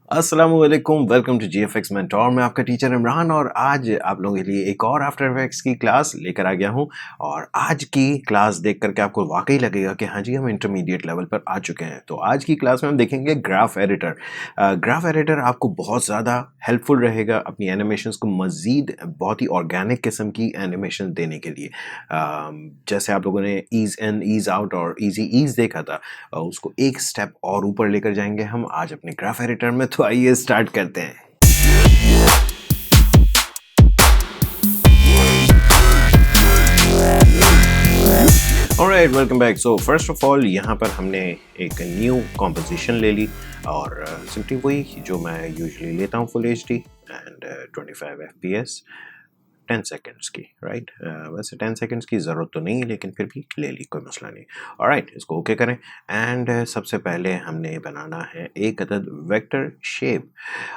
अस्सलामुअलैकुम, welcome to GFX mentor. मैं आपका टीचर इमरान और आज आप लोगों के लिए एक और आफ्टर इफेक्ट्स की क्लास लेकर आ गया हूं। और आज की क्लास देख करके आपको वाकई लगेगा कि हाँ जी, हम इंटरमीडिएट लेवल पर आ चुके हैं। तो आज की क्लास में हम देखेंगे ग्राफ एडिटर। ग्राफ एडिटर आपको बहुत ज़्यादा हेल्पफुल रहेगा अपनी एनिमेशंस को मज़ीद बहुत ही ऑर्गेनिक किस्म की एनिमेशन देने के लिए। जैसे आप लोगों ने ईज़ इन ईज़ आउट और ईजी ईज़ देखा था, उसको एक स्टेप और ऊपर लेकर जाएंगे हम आज अपने ग्राफ एडिटर में। तो आइए स्टार्ट करते हैं। Alright, welcome back. So first of all यहाँ पर हमने एक न्यू कॉम्पोजिशन ले ली और सिंपली वही जो मैं यूजुअली लेता हूँ, full H D and 25 FPS 10 seconds की, राइट। वैसे 10 सेकेंड्स की ज़रूरत तो नहीं, लेकिन फिर भी ले ली, कोई मसला नहीं। ऑलराइट, इसको ओके करें एंड सबसे पहले हमने बनाना है एक अदद वेक्टर शेप।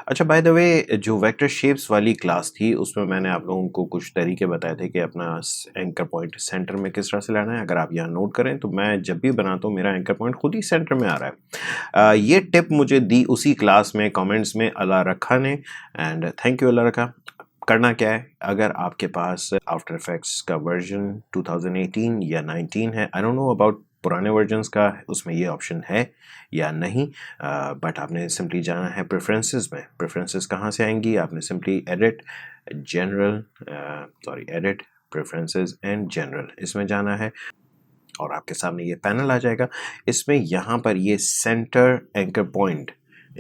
अच्छा, बाय द वे, जो वेक्टर शेप्स वाली क्लास थी उसमें मैंने आप लोगों को कुछ तरीके बताए थे कि अपना एंकर पॉइंट सेंटर में किस तरह से लाना है। अगर आप यहाँ नोट करें तो मैं जब भी बनाता हूँ मेरा एंकर पॉइंट खुद ही सेंटर में आ रहा है। ये टिप मुझे दी उसी क्लास में कमेंट्स में अल्लाह रखा ने, एंड थैंक यू अल्लाह रखा। करना क्या है, अगर आपके पास आफ्टर इफेक्ट्स का वर्जन 2018 या 19 है, आई डोंट नो अबाउट पुराने वर्जन्स का उसमें ये ऑप्शन है या नहीं, बट आपने सिंपली जाना है प्रेफरेंसेस में। प्रेफरेंसेस कहाँ से आएंगी, आपने simply edit edit preferences and general, इसमें जाना है और आपके सामने ये पैनल आ जाएगा। इसमें यहाँ पर ये centre anchor point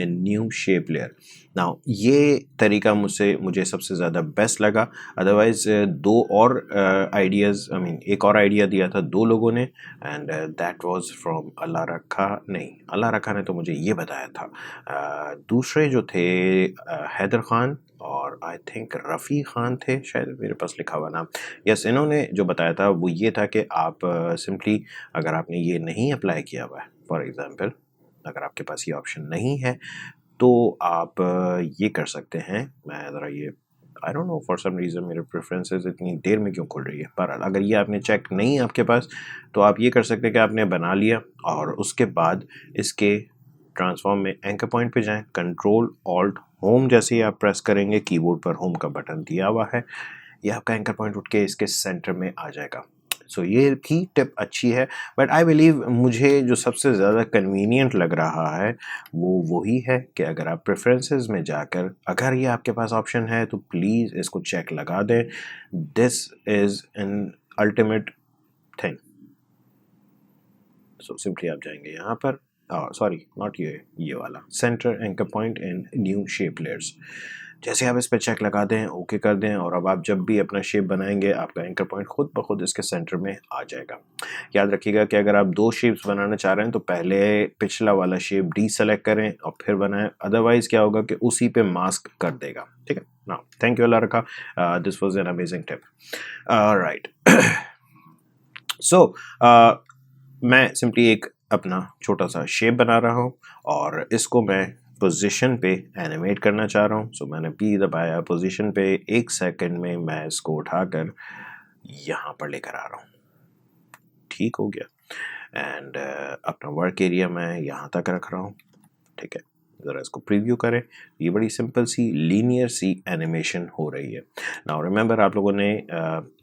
in new shape layer. Now ये तरीका मुझे सबसे ज़्यादा बेस्ट लगा। अदरवाइज दो और आइडियाज़, आई मीन एक और आइडिया दिया था दो लोगों ने, एंड दैट वाज फ्रॉम अल्लाह रखा। नहीं, अल्लाह रखा ने तो मुझे ये बताया था। दूसरे जो थे हैदर ख़ान और आई थिंक रफ़ी ख़ान थे, शायद मेरे पास लिखा हुआ नाम। यस, इन्होंने जो बताया था वो ये था कि आप सिंपली अगर आपने ये नहीं अप्लाई किया हुआ है, फॉर एग्ज़ाम्पल अगर आपके पास ये ऑप्शन नहीं है तो आप ये कर सकते हैं। मैं ज़रा ये I don't know for some reason मेरे प्रेफरेंसेस इतनी देर में क्यों खुल रही है, पर अगर ये आपने चेक नहीं है आपके पास तो आप ये कर सकते हैं कि आपने बना लिया और उसके बाद इसके ट्रांसफॉर्म में एंकर पॉइंट पे जाएं, कंट्रोल ऑल्ट होम जैसे ही आप प्रेस करेंगे, कीबोर्ड पर होम का बटन दिया हुआ है, ये आपका एंकर पॉइंट उठ के इसके सेंटर में आ जाएगा। सो ये भी टिप अच्छी है, बट आई बिलीव मुझे जो सबसे ज़्यादा कन्वीनियंट लग रहा है वो वही है कि अगर आप प्रेफरेंसेस में जाकर अगर ये आपके पास ऑप्शन है तो प्लीज़ इसको चेक लगा दें। This is an ultimate thing. So simply आप जाएंगे यहाँ पर, सॉरी नॉट ये वाला centre anchor point in new shape layers. जैसे आप इस पर चेक लगा दें, ओके कर दें, और अब आप जब भी अपना शेप बनाएंगे आपका एंकर पॉइंट खुद ब खुद इसके सेंटर में आ जाएगा। याद रखिएगा कि अगर आप दो शेप्स बनाना चाह रहे हैं तो पहले पिछला वाला शेप डी सेलेक्ट करें और फिर बनाएं, अदरवाइज क्या होगा कि उसी पे मास्क कर देगा। ठीक है ना, thank you Allah Rakha, this was an amazing tip. Right, so मैं सिंपली एक अपना छोटा सा शेप बना रहा हूँ और इसको मैं पोजीशन पे एनिमेट करना चाह रहा हूँ। सो मैंने पी दबाया, पोजीशन पे 1 सेकंड में मैं इसको उठाकर यहाँ पर लेकर आ रहा हूँ। ठीक हो गया, एंड अपना वर्क एरिया मैं यहाँ तक रख रहा हूँ। ठीक है, ज़रा इसको प्रीव्यू करें, ये बड़ी सिंपल सी लीनियर सी एनिमेशन हो रही है। नाउ रिमेंबर, आप लोगों ने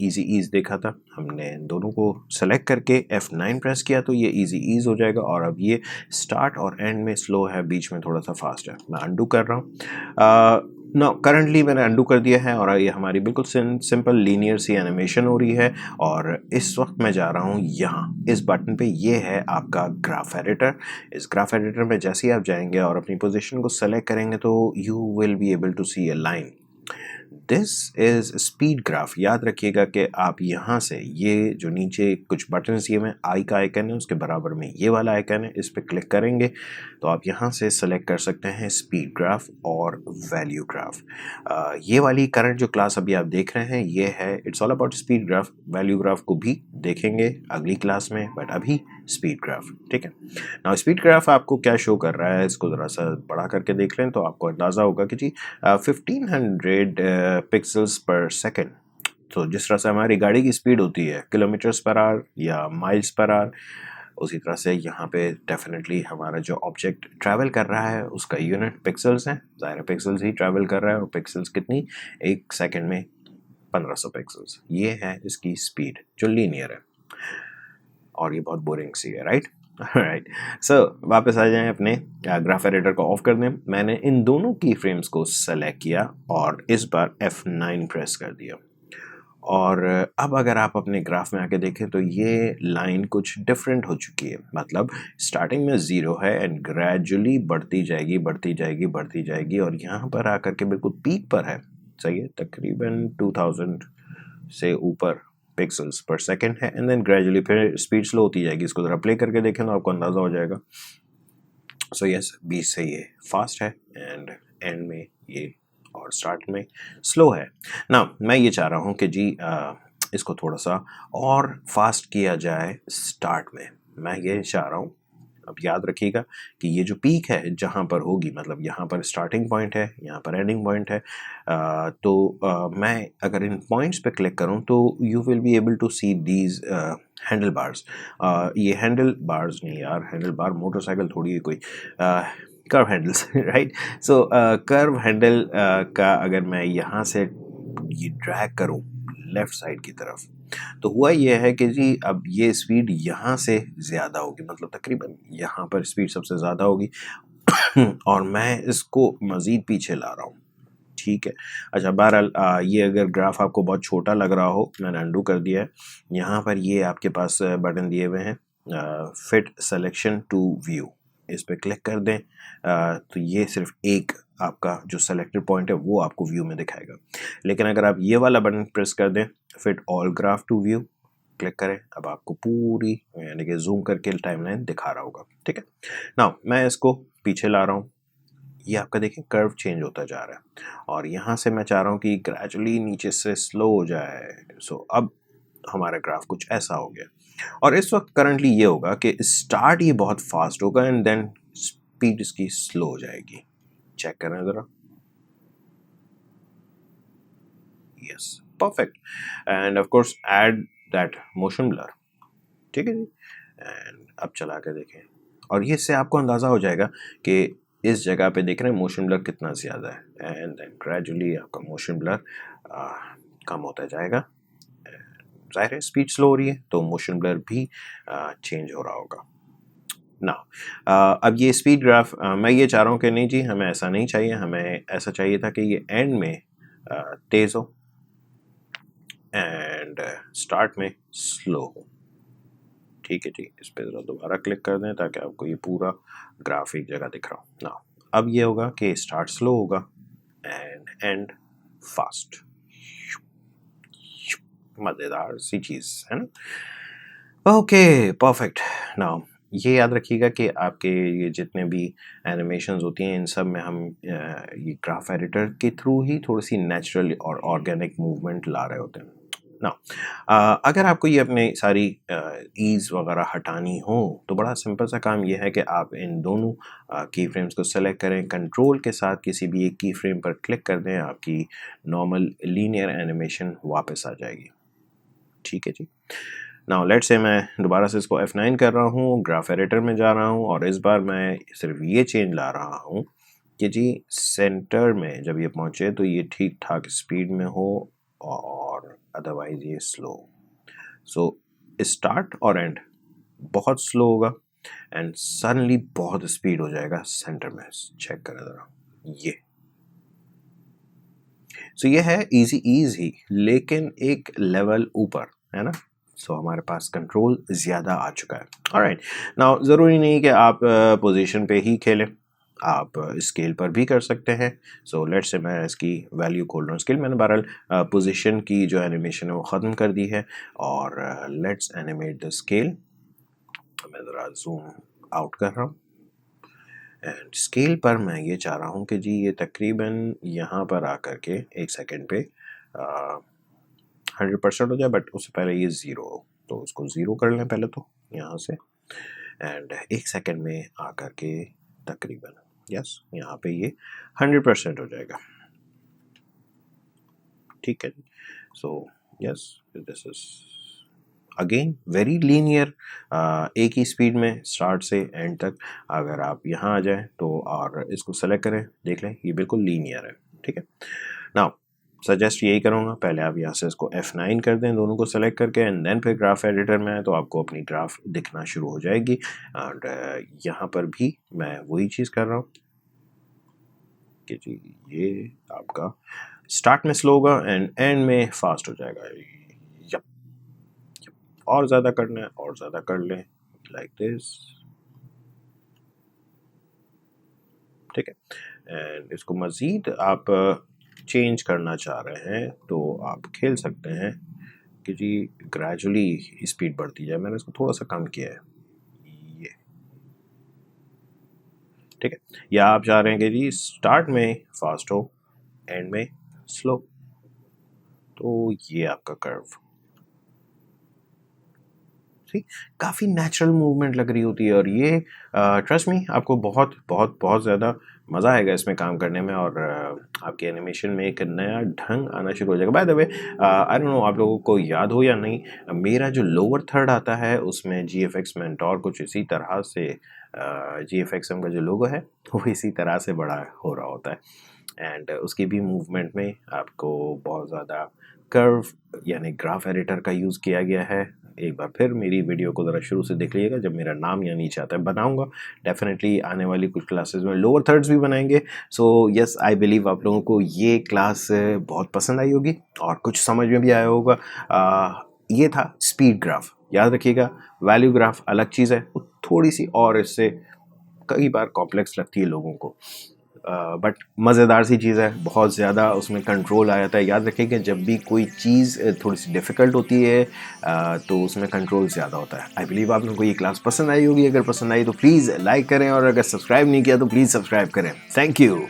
इजी ईज देखा था, हमने दोनों को सेलेक्ट करके F9 प्रेस किया तो ये इजी ईज हो जाएगा। और अब ये स्टार्ट और एंड में स्लो है, बीच में थोड़ा सा फास्ट है। मैं अंडू कर रहा हूँ। ना करंटली मैंने अंडू कर दिया है और ये हमारी बिल्कुल सिंपल लीनियर सी एनिमेशन हो रही है। और इस वक्त मैं जा रहा हूँ यहाँ इस बटन पे, ये है आपका ग्राफ एडिटर। इस ग्राफ एडिटर में जैसे ही आप जाएंगे और अपनी पोजीशन को सेलेक्ट करेंगे तो you will be able to see a line. This is speed graph. याद रखिएगा कि आप यहाँ से ये जो नीचे कुछ बटन्स ये में आई का आइकन है, उसके बराबर में ये वाला आइकन है, इस पर क्लिक करेंगे तो आप यहाँ से सेलेक्ट कर सकते हैं स्पीड ग्राफ और वैल्यू ग्राफ। ये वाली करंट जो क्लास अभी आप देख रहे हैं ये है it's all about speed graph. Value graph को भी देखेंगे अगली क्लास में, बट अभी स्पीड ग्राफ। ठीक है, नाउ स्पीड ग्राफ आपको क्या शो कर रहा है, इसको ज़रा सा बड़ा करके देख लें तो आपको अंदाज़ा होगा कि जी 1500 पिक्सल्स पर सेकेंड। तो जिस तरह से हमारी गाड़ी की स्पीड होती है किलोमीटर्स पर आवर या माइल्स पर आवर, उसी तरह से यहाँ पे डेफिनेटली हमारा जो ऑब्जेक्ट ट्रैवल कर रहा है उसका यूनिट पिक्सल्स है, ज़ाहिर पिक्सल्स ही ट्रैवल कर रहा है, और पिक्सल्स कितनी, 1 सेकेंड में 1500 पिक्सल्स। ये है इसकी स्पीड जो लीनियर है, और ये बहुत बोरिंग सी है, राइट। राइट, सो वापस आ जाएं अपने ग्राफ एडिटर को ऑफ कर दें। मैंने इन दोनों की फ्रेम्स को सेलेक्ट किया और इस बार F9 प्रेस कर दिया, और अब अगर आप अपने ग्राफ में आके देखें तो ये लाइन कुछ डिफरेंट हो चुकी है। मतलब स्टार्टिंग में 0 है एंड ग्रेजुअली बढ़ती जाएगी बढ़ती जाएगी बढ़ती जाएगी, और यहाँ पर आकर के बिल्कुल पीक पर है, सही है, तकरीबन 2000 से ऊपर पिक्सल्स पर सेकेंड है, एंड देन ग्रेजुअली फिर स्पीड स्लो होती जाएगी। इसको ज़रा प्ले करके देखें तो आपको अंदाज़ा हो जाएगा। सो यस, 20 से ये फास्ट है एंड एंड में ये और स्टार्ट में स्लो है ना। मैं ये चाह रहा हूँ कि जी इसको थोड़ा सा और फास्ट किया जाए स्टार्ट में, मैं ये चाह रहा हूँ। अब याद रखिएगा कि ये जो पीक है जहाँ पर होगी, मतलब यहाँ पर स्टार्टिंग पॉइंट है, यहाँ पर एंडिंग पॉइंट है, मैं अगर इन पॉइंट्स पे क्लिक करूँ तो you will be able to see these handle bars. ये हैंडल बार्स नहीं यार, हैंडल बार मोटरसाइकिल थोड़ी है कोई, curve handles, right. So curve handle का अगर मैं यहाँ से ये ड्रैग करूँ लेफ़्ट साइड की तरफ, तो हुआ ये है कि जी अब ये स्पीड यहाँ से ज़्यादा होगी, मतलब तकरीबन यहाँ पर स्पीड सबसे ज़्यादा होगी और मैं इसको मज़ीद पीछे ला रहा हूँ, ठीक है। अच्छा, बहरहाल ये अगर ग्राफ आपको बहुत छोटा लग रहा हो, मैंने अंडू कर दिया है। यहाँ पर ये आपके पास बटन दिए हुए हैं, फिट सेलेक्शन टू व्यू, इस पर क्लिक कर दें तो ये सिर्फ एक आपका जो सेलेक्टेड पॉइंट है वो आपको व्यू में दिखाएगा। लेकिन अगर आप ये वाला बटन प्रेस कर दें, fit all graph to view, click करें, अब आपको पूरी यानी कि जूम करके टाइमलाइन दिखा रहा होगा, ठीक है। नाउ मैं इसको पीछे ला रहा हूँ, ये आपका देखें कर्व चेंज होता जा रहा है, और यहाँ से मैं चाह रहा हूँ कि ग्रेजुअली नीचे से स्लो हो जाए। सो अब हमारा ग्राफ कुछ ऐसा हो गया, और इस वक्त करंटली ये होगा कि स्टार्ट ये बहुत फास्ट होगा एंड देन स्पीड इसकी स्लो हो जाएगी। चेक करें ज़रा, yes, perfect, end of course add that motion blur, ठीक है जी। एंड अब चला के देखें, और ये इससे आपको अंदाज़ा हो जाएगा कि इस जगह पे देख रहे हैं मोशन ब्लर कितना ज़्यादा है, एंड देन ग्रेजुअली आपका मोशन ब्लर कम होता जाएगा। ज़ाहिर है स्पीड स्लो हो रही है तो मोशन ब्लर भी चेंज हो रहा होगा ना। अब ये स्पीड ग्राफ मैं ये चाह रहा हूँ कि नहीं जी, हमें ऐसा नहीं चाहिए, हमें ऐसा चाहिए था कि ये एंड में तेज़ हो एंड स्टार्ट में स्लो हो, ठीक है जी। इस पर ज़रा दोबारा क्लिक कर दें ताकि आपको ये पूरा ग्राफ एक जगह दिख रहा हो ना। अब ये होगा कि स्टार्ट स्लो होगा एंड एंड फास्ट, मज़ेदार सी चीज़ है ना। Okay, perfect. नाउ ये याद रखिएगा कि आपके ये जितने भी एनिमेशंस होती हैं इन सब में हम ये ग्राफ एडिटर के थ्रू ही थोड़ी सी नेचुरल और ऑर्गेनिक मूवमेंट ला रहे होते हैं ना। अगर आपको ये अपने सारी ईज़ वगैरह हटानी हो तो बड़ा सिंपल सा काम ये है कि आप इन दोनों की फ्रेम्स को सेलेक्ट करें, कंट्रोल के साथ किसी भी एक की फ्रेम पर क्लिक कर दें, आपकी नॉर्मल लीनियर एनिमेशन वापस आ जाएगी, ठीक है जी। नाउ लेट्स से मैं दोबारा से इसको F9 कर रहा हूँ, ग्राफ एडिटर में जा रहा हूँ, और इस बार मैं सिर्फ ये चेंज ला रहा हूँ कि जी सेंटर में जब ये पहुँचे तो ये ठीक ठाक स्पीड में हो और अदरवाइज ये स्लो। सो स्टार्ट और एंड बहुत स्लो होगा एंड सडनली बहुत स्पीड हो जाएगा सेंटर में। चेक करें ज़रा ये। सो ये है इजी ही, लेकिन एक लेवल ऊपर है ना। सो हमारे पास कंट्रोल ज़्यादा आ चुका है। ऑलराइट, नाउ ज़रूरी नहीं कि आप पोजीशन पे ही खेलें, आप स्केल पर भी कर सकते हैं। सो लेट्स से मैं इसकी वैल्यू खोल रहा हूँ, स्केल मैंने बहरहाल पोजीशन की जो एनिमेशन है वो ख़त्म कर दी है, और लेट्स एनिमेट द स्केल। मैं ज़रा जूम आउट कर रहा हूँ एंड स्केल पर मैं ये चाह रहा हूँ कि जी ये तकरीबन यहाँ पर आकर के 1 सेकेंड पे 100% हो जाए, बट उससे पहले ये 0 हो, तो उसको 0 कर लें पहले तो यहाँ से, एंड 1 सेकेंड में आकर के तकरीबन यस यहाँ पे ये 100% हो जाएगा, ठीक है। So yes, this is again very linear, एक ही स्पीड में स्टार्ट से एंड तक। अगर आप यहाँ आ जाएं तो और इसको सेलेक्ट करें, देख लें ये बिल्कुल लीनियर है, ठीक है। नाउ सजेस्ट यही करूँगा, पहले आप यहाँ से इसको F9 कर दें, दोनों को सेलेक्ट करके, एंड देन फिर ग्राफ एडिटर में आए तो आपको अपनी ग्राफ दिखना शुरू हो जाएगी। एंड यहाँ पर भी मैं वही चीज़ कर रहा हूँ कि जी ये आपका स्टार्ट में स्लो होगा एंड एंड में फास्ट हो जाएगा। यप, और ज़्यादा करना है और ज़्यादा कर लें, लाइक दिस, ठीक है। एंड इसको मज़ीद आप चेंज करना चाह रहे हैं तो आप खेल सकते हैं कि जी ग्रेजुअली स्पीड बढ़ती जाए। मैंने इसको थोड़ा सा कम किया है, ये ठीक है। या आप चाह रहे हैं कि जी स्टार्ट में फास्ट हो एंड में स्लो, तो ये आपका कर्व ठीक, काफ़ी नेचुरल मूवमेंट लग रही होती है। और ये ट्रस्ट मी आपको बहुत बहुत बहुत ज़्यादा मज़ा आएगा इसमें काम करने में, और आपके एनिमेशन में एक नया ढंग आना शुरू हो जाएगा। By the way I don't no आप लोगों को याद हो या नहीं, मेरा जो लोअर थर्ड आता है उसमें GFX मेंटोर कुछ इसी तरह से GFXM का जो लोगो है वो इसी तरह से बड़ा हो रहा होता है। एंड उसकी भी मूवमेंट में आपको बहुत ज़्यादा कर्व यानी ग्राफ एडिटर का यूज़ किया गया है। एक बार फिर मेरी वीडियो को ज़रा शुरू से देख लीजिएगा, जब मेरा नाम यहाँ नीचे आता है बनाऊंगा डेफिनेटली आने वाली कुछ क्लासेस में लोअर थर्ड्स भी बनाएंगे। सो यस आई बिलीव आप लोगों को ये क्लास बहुत पसंद आई होगी और कुछ समझ में भी आया होगा। ये था स्पीड ग्राफ, याद रखिएगा वैल्यू ग्राफ अलग चीज़ है, वो थोड़ी सी और इससे कई बार कॉम्प्लेक्स लगती है लोगों को, बट मज़ेदार सी चीज़ है, बहुत ज़्यादा उसमें कंट्रोल आ जाता है। याद रखिए कि जब भी कोई चीज़ थोड़ी सी डिफ़िकल्ट होती है तो उसमें कंट्रोल ज़्यादा होता है। आई बिलीव आप लोगों को ये क्लास पसंद आई होगी, अगर पसंद आई तो प्लीज़ लाइक करें और अगर सब्सक्राइब नहीं किया तो प्लीज़ सब्सक्राइब करें। Thank you.